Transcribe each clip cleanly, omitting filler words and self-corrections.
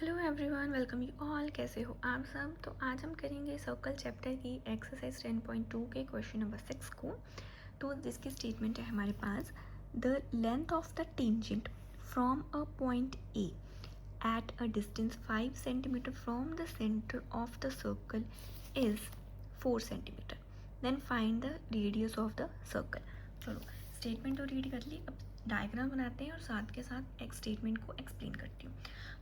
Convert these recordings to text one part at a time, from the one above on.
Hello everyone, welcome you all. कैसे हो आप सब। तो आज हम करेंगे सर्कल चैप्टर की एक्सरसाइज 10.2 के क्वेश्चन नंबर 6 को। तो जिसकी स्टेटमेंट है हमारे पास, the length of the tangent from a point A at a distance 5 centimetre from the centre of the circle is 4 centimetre. Then find the radius of the circle. चलो statement तो read कर ली, अब diagram बनाते हैं और साथ के साथ एक स्टेटमेंट को एक्सप्लेन करती हूँ।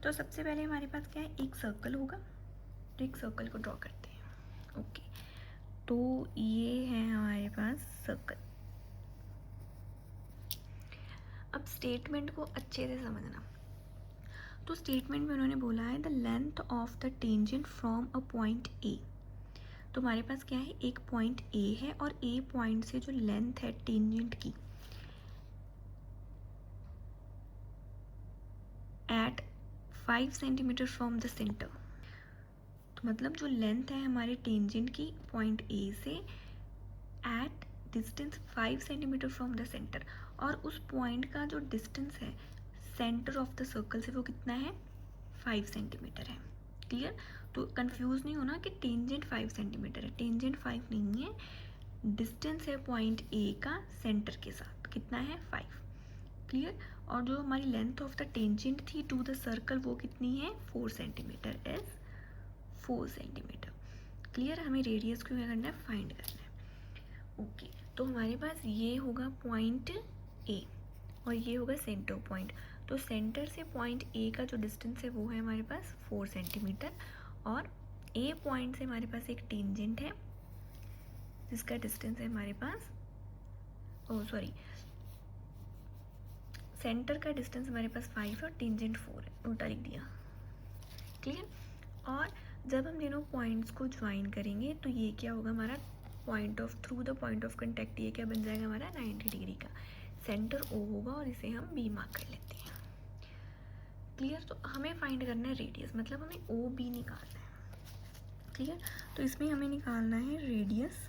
तो सबसे पहले हमारे पास क्या है, एक सर्कल होगा, तो एक सर्कल को ड्रॉ करते हैं। ओके, तो ये है हमारे पास सर्कल। अब स्टेटमेंट को अच्छे से समझना। तो स्टेटमेंट में उन्होंने बोला है the length of the tangent from a point ए। तो हमारे पास क्या है, एक पॉइंट ए है और ए पॉइंट से जो लेंथ है टेंजेंट की at 5 centimetre from the centre. तो मतलब जो लेंथ है हमारे टेंजेंट की पॉइंट ए से at distance 5 centimetre from the centre, और उस पॉइंट का जो डिस्टेंस है सेंटर ऑफ द सर्कल से वो कितना है, 5 सेंटीमीटर है। क्लियर। तो कंफ्यूज नहीं होना कि टेंजेंट 5 सेंटीमीटर है, टेंजेंट 5 नहीं है, डिस्टेंस है पॉइंट ए का सेंटर के साथ कितना है, 5। क्लियर। और जो हमारी लेंथ ऑफ द टेंजेंट थी टू द सर्कल वो कितनी है, 4 सेंटीमीटर इज 4 सेंटीमीटर। क्लियर। हमें रेडियस को क्या करना है, फाइंड करना है। ओके, तो हमारे पास ये होगा पॉइंट ए और ये होगा सेंटर पॉइंट। तो सेंटर से पॉइंट ए का जो डिस्टेंस है वो है हमारे पास 4 सेंटीमीटर, और ए पॉइंट से हमारे पास एक टेंजेंट है जिसका डिस्टेंस है हमारे पास, ओ सॉरी, सेंटर का डिस्टेंस हमारे पास 5 और टेंजेंट 4 है, उल्टा लिख दिया। क्लियर। और जब हम दोनों पॉइंट्स को ज्वाइन करेंगे तो ये क्या होगा, हमारा point of through the point of contact ये क्या बन जाएगा हमारा, 90 डिग्री का। सेंटर ओ होगा और इसे हम बी मार्क कर लेते हैं। क्लियर। तो हमें फाइंड करना है रेडियस, मतलब हमें ओ बी निकालना है। क्लियर। तो इसमें हमें निकालना है radius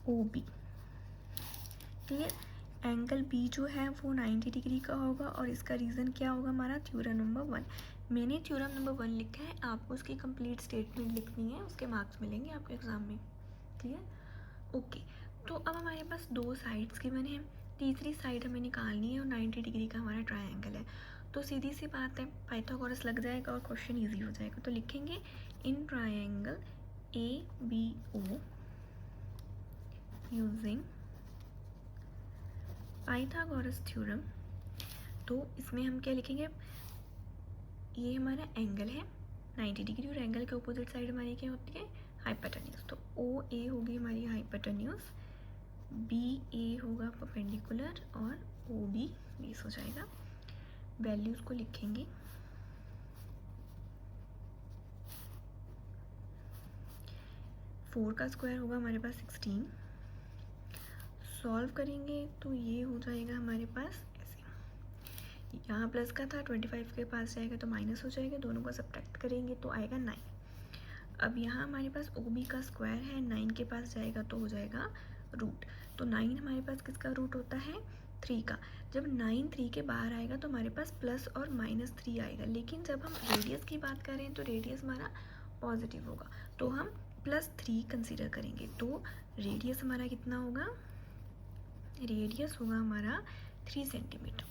O B. Clear. Angle B जो है वो 90 डिग्री का होगा और इसका रीज़न क्या होगा हमारा, थ्योरम नंबर 1। मैंने थ्योरम नंबर 1 लिखा है, आपको उसकी कंप्लीट स्टेटमेंट लिखनी है, उसके मार्क्स मिलेंगे आपको एग्जाम में। क्लियर। ओके, तो अब हमारे पास दो साइड्स गिवन है, तीसरी साइड हमें निकालनी है और 90 डिग्री का हमारा ट्रायंगल है। तो सीधी सी बात है, पाइथागोरस लग जाएगा और क्वेश्चन ईजी हो जाएगा। तो लिखेंगे in triangle A B O using Pythagoras theorem. तो इसमें हम क्या लिखेंगे, ये हमारा एंगल है 90 डिग्री और एंगल के अपोजिट साइड हमारी क्या होती है, हाइपोटेन्यूज। तो ओ ए होगी हमारी हाइपोटेन्यूज, बी ए होगा परपेंडिकुलर और ओ बी बेस हो जाएगा। वैल्यूज को लिखेंगे, फोर का स्क्वायर होगा हमारे पास 16। सॉल्व करेंगे तो ये हो जाएगा हमारे पास ऐसे, यहाँ प्लस का था 25 के पास जाएगा तो माइनस हो जाएगा, दोनों को सब्ट्रैक्ट करेंगे तो आएगा 9। अब यहाँ हमारे पास ओ बी का स्क्वायर है, 9 के पास जाएगा तो हो जाएगा रूट। तो 9 हमारे पास किसका रूट होता है, 3 का। जब 9 3 के बाहर आएगा तो हमारे पास प्लस और -3 आएगा, लेकिन जब हम रेडियस की बात करें तो रेडियस हमारा पॉजिटिव होगा, तो हम +3 कंसीडर करेंगे। तो रेडियस हमारा कितना होगा, रेडियस होगा हमारा 3 सेंटीमीटर।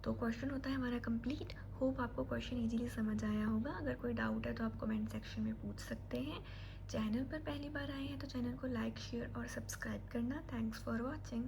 तो क्वेश्चन होता है हमारा कंप्लीट। होप आपको क्वेश्चन इजीली समझ आया होगा। अगर कोई डाउट है तो आप कमेंट सेक्शन में पूछ सकते हैं। चैनल पर पहली बार आए हैं तो चैनल को लाइक शेयर और सब्सक्राइब करना। Thanks for watching.